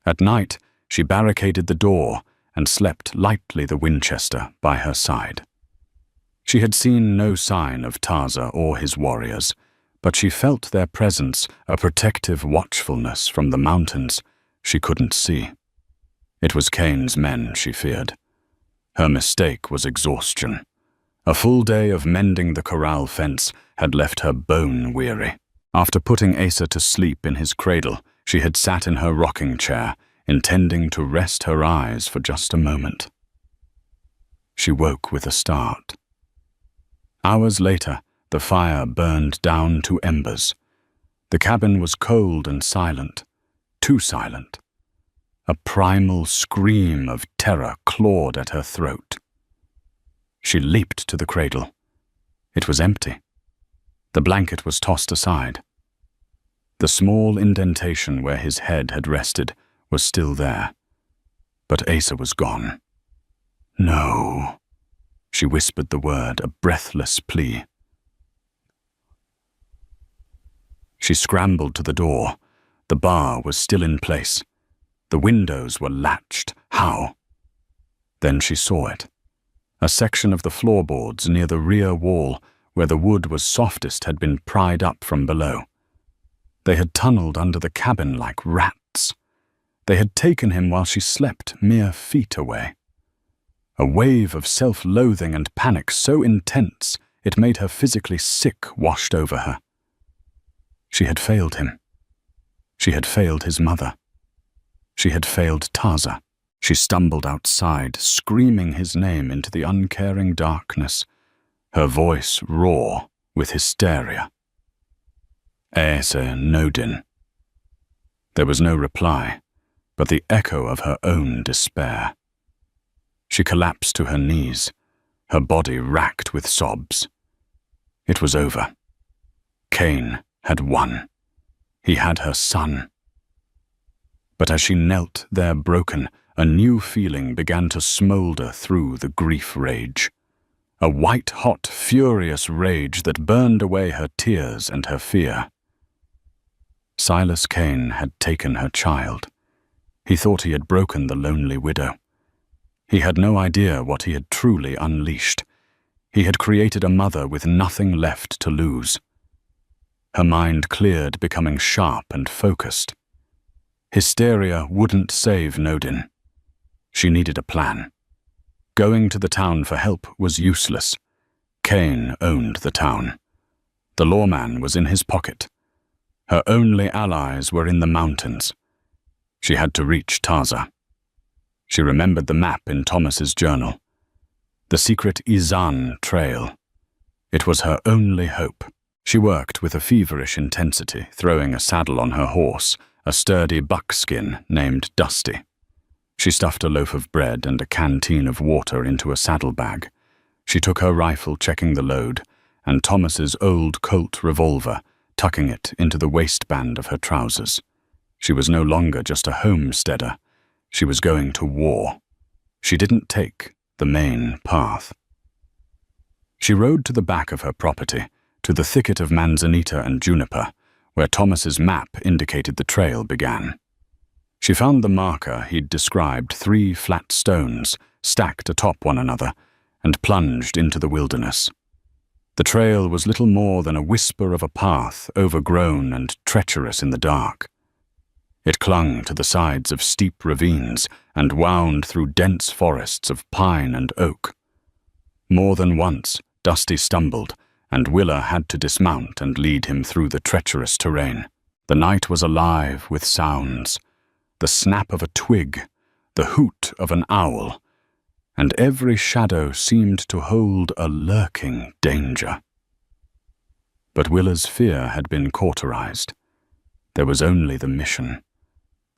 At night, she barricaded the door and slept lightly the Winchester by her side. She had seen no sign of Taza or his warriors, but she felt their presence, a protective watchfulness from the mountains she couldn't see. It was Kane's men she feared. Her mistake was exhaustion. A full day of mending the corral fence had left her bone-weary. After putting Asa to sleep in his cradle, she had sat in her rocking chair, intending to rest her eyes for just a moment. She woke with a start. Hours later, the fire burned down to embers. The cabin was cold and silent, too silent. A primal scream of terror clawed at her throat. She leaped to the cradle. It was empty. The blanket was tossed aside. The small indentation where his head had rested was still there, but Asa was gone. "No," she whispered the word, a breathless plea. She scrambled to the door. The bar was still in place. The windows were latched. How? Then she saw it. A section of the floorboards near the rear wall, where the wood was softest, had been pried up from below. They had tunneled under the cabin like rats. They had taken him while she slept mere feet away. A wave of self-loathing and panic so intense it made her physically sick washed over her. She had failed him. She had failed his mother. She had failed Taza. She stumbled outside, screaming his name into the uncaring darkness, her voice raw with hysteria. Ese Nodin. There was no reply, but the echo of her own despair. She collapsed to her knees, her body racked with sobs. It was over. Cain had won. He had her son. But as she knelt there broken, a new feeling began to smoulder through the grief rage. A white-hot, furious rage that burned away her tears and her fear. Silas Cain had taken her child. He thought he had broken the lonely widow. He had no idea what he had truly unleashed. He had created a mother with nothing left to lose. Her mind cleared, becoming sharp and focused. Hysteria wouldn't save Nodin. She needed a plan. Going to the town for help was useless. Cain owned the town. The lawman was in his pocket. Her only allies were in the mountains. She had to reach Taza. She remembered the map in Thomas's journal. The secret Izan trail. It was her only hope. She worked with a feverish intensity, throwing a saddle on her horse, a sturdy buckskin named Dusty. She stuffed a loaf of bread and a canteen of water into a saddlebag. She took her rifle, checking the load, and Thomas's old Colt revolver, tucking it into the waistband of her trousers. She was no longer just a homesteader. She was going to war. She didn't take the main path. She rode to the back of her property, to the thicket of manzanita and juniper, where Thomas's map indicated the trail began. She found the marker he'd described, 3 flat stones stacked atop one another, and plunged into the wilderness. The trail was little more than a whisper of a path, overgrown and treacherous in the dark. It clung to the sides of steep ravines and wound through dense forests of pine and oak. More than once, Dusty stumbled, and Willa had to dismount and lead him through the treacherous terrain. The night was alive with sounds, the snap of a twig, the hoot of an owl, and every shadow seemed to hold a lurking danger. But Willa's fear had been cauterized. There was only the mission.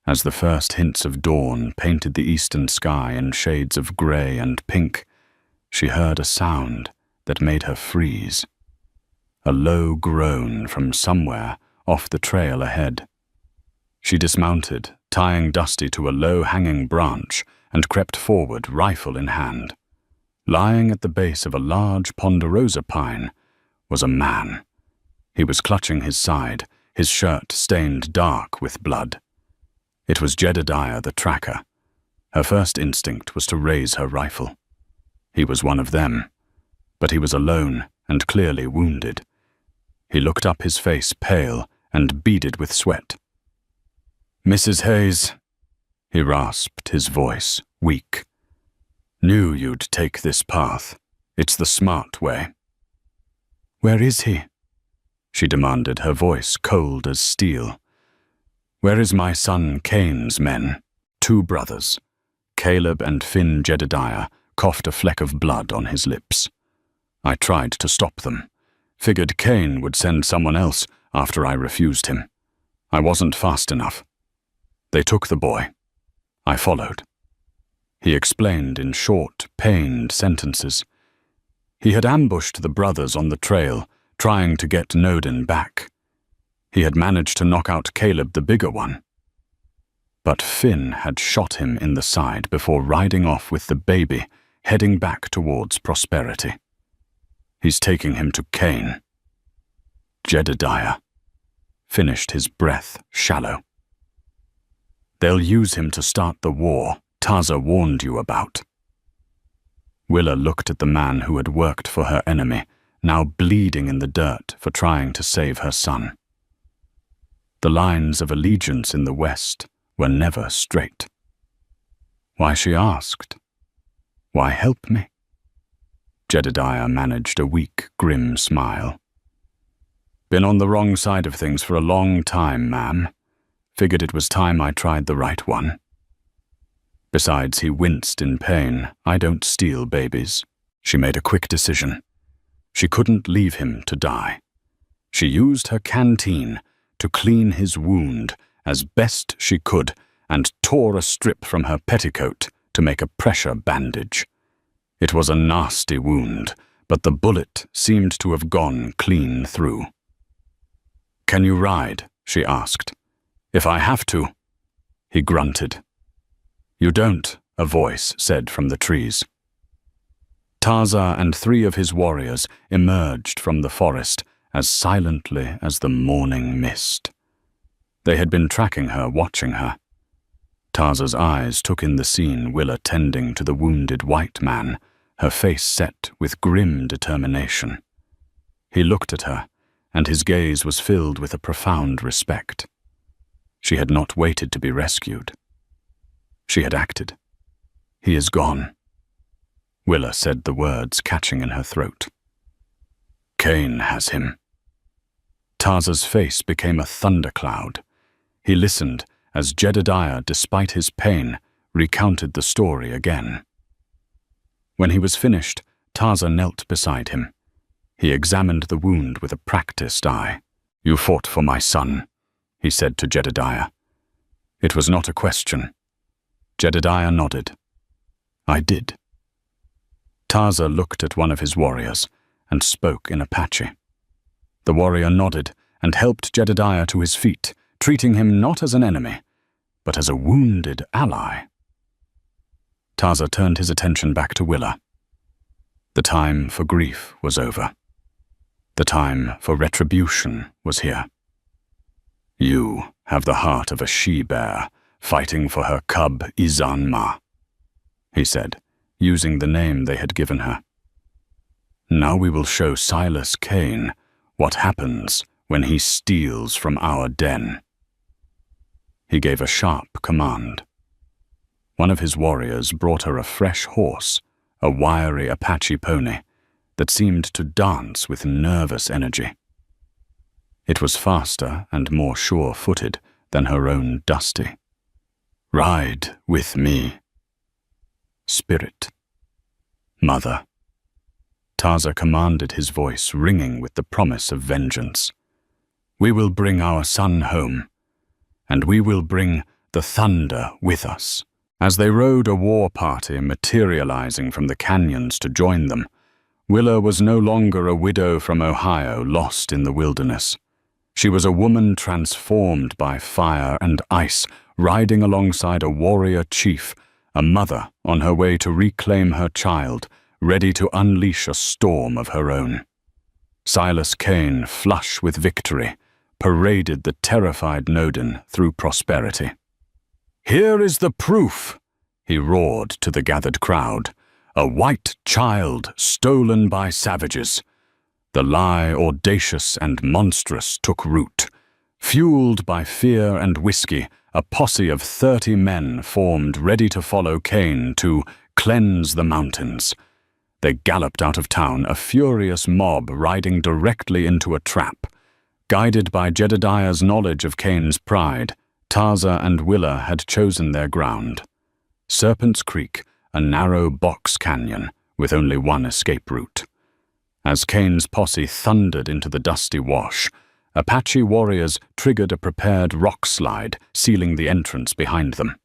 As the first hints of dawn painted the eastern sky in shades of grey and pink, she heard a sound that made her freeze. A low groan from somewhere off the trail ahead. She dismounted, tying Dusty to a low-hanging branch, and crept forward, rifle in hand. Lying at the base of a large ponderosa pine was a man. He was clutching his side, his shirt stained dark with blood. It was Jedediah the tracker. Her first instinct was to raise her rifle. He was one of them, but he was alone and clearly wounded. He looked up, his face pale and beaded with sweat. "Mrs. Hayes," he rasped, his voice weak. "Knew you'd take this path. It's the smart way." "Where is he?" she demanded, her voice cold as steel. "Where is my son Cain's men?" 2 brothers. Caleb and Finn Jedediah coughed a fleck of blood on his lips. "I tried to stop them. Figured Cain would send someone else after I refused him. I wasn't fast enough. They took the boy. I followed." He explained in short, pained sentences. He had ambushed the brothers on the trail, trying to get Nodin back. He had managed to knock out Caleb, the bigger one. But Finn had shot him in the side before riding off with the baby, heading back towards prosperity. He's taking him to Cain. Jedediah finished, his breath shallow. "They'll use him to start the war Taza warned you about." Willa looked at the man who had worked for her enemy, now bleeding in the dirt for trying to save her son. The lines of allegiance in the West were never straight. Why, she asked. Why help me? Jedediah managed a weak, grim smile. "Been on the wrong side of things for a long time, ma'am. Figured it was time I tried the right one." Besides, he winced in pain. "I don't steal babies." She made a quick decision. She couldn't leave him to die. She used her canteen to clean his wound as best she could and tore a strip from her petticoat to make a pressure bandage. It was a nasty wound, but the bullet seemed to have gone clean through. "Can you ride?" she asked. "If I have to." He grunted. "You don't," a voice said from the trees. Taza and 3 of his warriors emerged from the forest as silently as the morning mist. They had been tracking her, watching her. Taza's eyes took in the scene, Willa tending to the wounded white man, her face set with grim determination. He looked at her, and his gaze was filled with a profound respect. She had not waited to be rescued. She had acted. "He is gone." Willa said the words catching in her throat. "Cain has him." Taza's face became a thundercloud. He listened as Jedediah, despite his pain, recounted the story again. When he was finished, Taza knelt beside him. He examined the wound with a practiced eye. "You fought for my son," he said to Jedediah. It was not a question. Jedediah nodded. "I did." Taza looked at one of his warriors and spoke in Apache. The warrior nodded and helped Jedediah to his feet, treating him not as an enemy, but as a wounded ally. Taza turned his attention back to Willa. The time for grief was over. The time for retribution was here. "You have the heart of a she-bear fighting for her cub Izanma," he said, using the name they had given her. "Now we will show Silas Cain what happens when he steals from our den." He gave a sharp command. One of his warriors brought her a fresh horse, a wiry Apache pony, that seemed to dance with nervous energy. It was faster and more sure-footed than her own Dusty. "Ride with me." "Spirit." "Mother." Taza commanded, his voice ringing with the promise of vengeance. "We will bring our son home, and we will bring the thunder with us." As they rode, a war party materializing from the canyons to join them, Willa was no longer a widow from Ohio lost in the wilderness. She was a woman transformed by fire and ice, riding alongside a warrior chief, a mother on her way to reclaim her child, ready to unleash a storm of her own. Silas Cain, flush with victory, paraded the terrified Nodin through prosperity. "Here is the proof," he roared to the gathered crowd. "A white child stolen by savages." The lie, audacious and monstrous, took root. Fueled by fear and whiskey, a posse of 30 men formed ready to follow Cain to cleanse the mountains. They galloped out of town, a furious mob riding directly into a trap. Guided by Jedediah's knowledge of Cain's pride, Taza and Willa had chosen their ground. Serpent's Creek, a narrow box canyon with only one escape route. As Cain's posse thundered into the dusty wash, Apache warriors triggered a prepared rock slide, sealing the entrance behind them.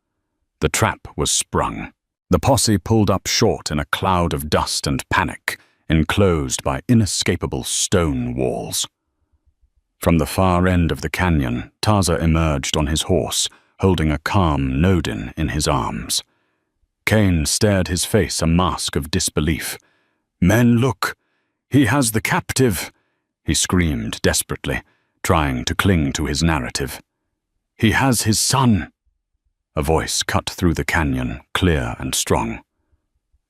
The trap was sprung. The posse pulled up short in a cloud of dust and panic, enclosed by inescapable stone walls. From the far end of the canyon, Taza emerged on his horse, holding a calm Nodin in his arms. Cain stared, his face a mask of disbelief. "Men, look! He has the captive!" he screamed desperately, trying to cling to his narrative. "He has his son!" A voice cut through the canyon, clear and strong.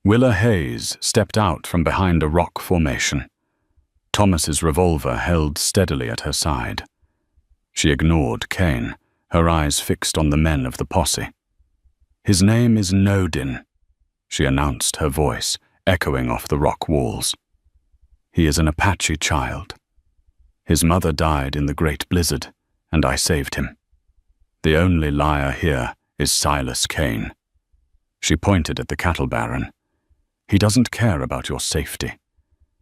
Willa Hayes stepped out from behind a rock formation. Thomas's revolver held steadily at her side. She ignored Cain, her eyes fixed on the men of the posse. "His name is Nodin," she announced, her voice echoing off the rock walls. "He is an Apache child. His mother died in the Great Blizzard, and I saved him. The only liar here is Silas Cain." She pointed at the cattle baron. "He doesn't care about your safety.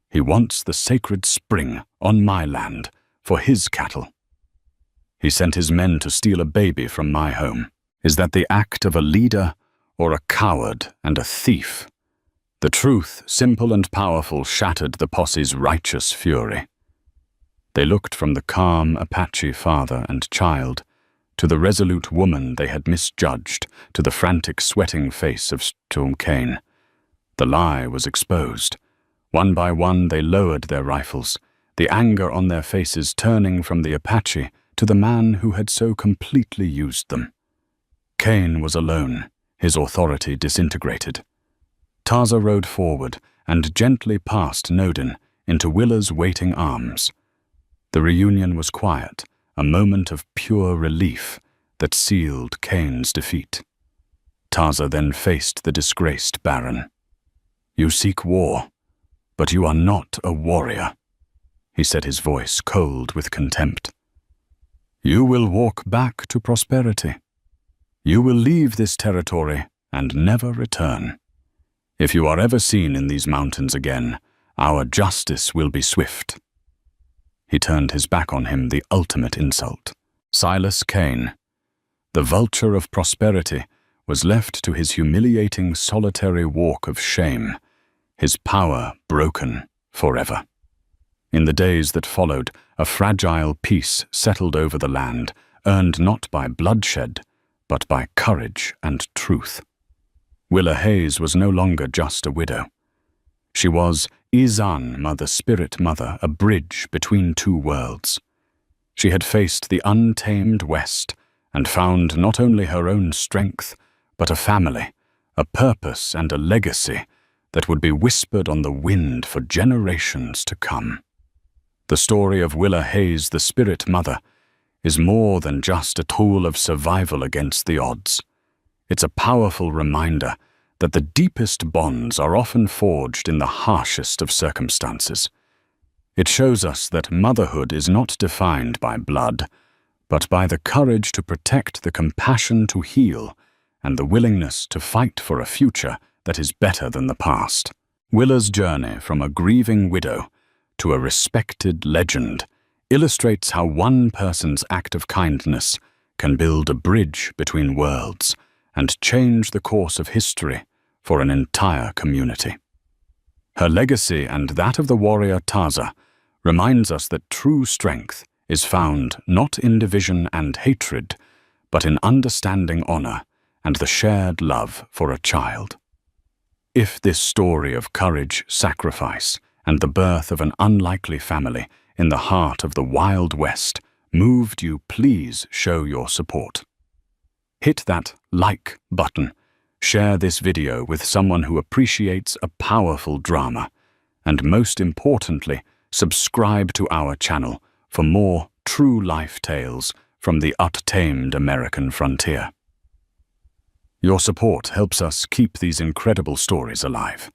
He wants the sacred spring on my land, for his cattle. He sent his men to steal a baby from my home. Is that the act of a leader or a coward and a thief? The truth, simple and powerful, shattered the posse's righteous fury. They looked from the calm Apache father and child to the resolute woman they had misjudged, to the frantic, sweating face of Storm Kane. The lie was exposed. One by one they lowered their rifles, the anger on their faces turning from the Apache to the man who had so completely used them. Kane was alone, his authority disintegrated. Taza rode forward and gently passed Nodin into Willa's waiting arms. The reunion was quiet, a moment of pure relief that sealed Kane's defeat. Taza then faced the disgraced Baron. "You seek war, but you are not a warrior," he said, his voice cold with contempt. "You will walk back to prosperity. You will leave this territory and never return. If you are ever seen in these mountains again, our justice will be swift." He turned his back on him, the ultimate insult. Silas Kane, the vulture of prosperity, was left to his humiliating solitary walk of shame, his power broken forever. In the days that followed, a fragile peace settled over the land, earned not by bloodshed, but by courage and truth. Willa Hayes was no longer just a widow. She was Izan, the spirit mother, a bridge between two worlds. She had faced the untamed West and found not only her own strength, but a family, a purpose and a legacy that would be whispered on the wind for generations to come. The story of Willa Hayes, the spirit mother, is more than just a tool of survival against the odds. It's a powerful reminder that the deepest bonds are often forged in the harshest of circumstances. It shows us that motherhood is not defined by blood, but by the courage to protect, the compassion to heal, and the willingness to fight for a future that is better than the past. Willa's journey from a grieving widow to a respected legend illustrates how one person's act of kindness can build a bridge between worlds and change the course of history for an entire community. Her legacy and that of the warrior Taza reminds us that true strength is found not in division and hatred, but in understanding honor and the shared love for a child. If this story of courage, sacrifice, and the birth of an unlikely family in the heart of the Wild West moved you, please show your support. Hit that like button, share this video with someone who appreciates a powerful drama, and most importantly, subscribe to our channel for more true life tales from the untamed American frontier. Your support helps us keep these incredible stories alive.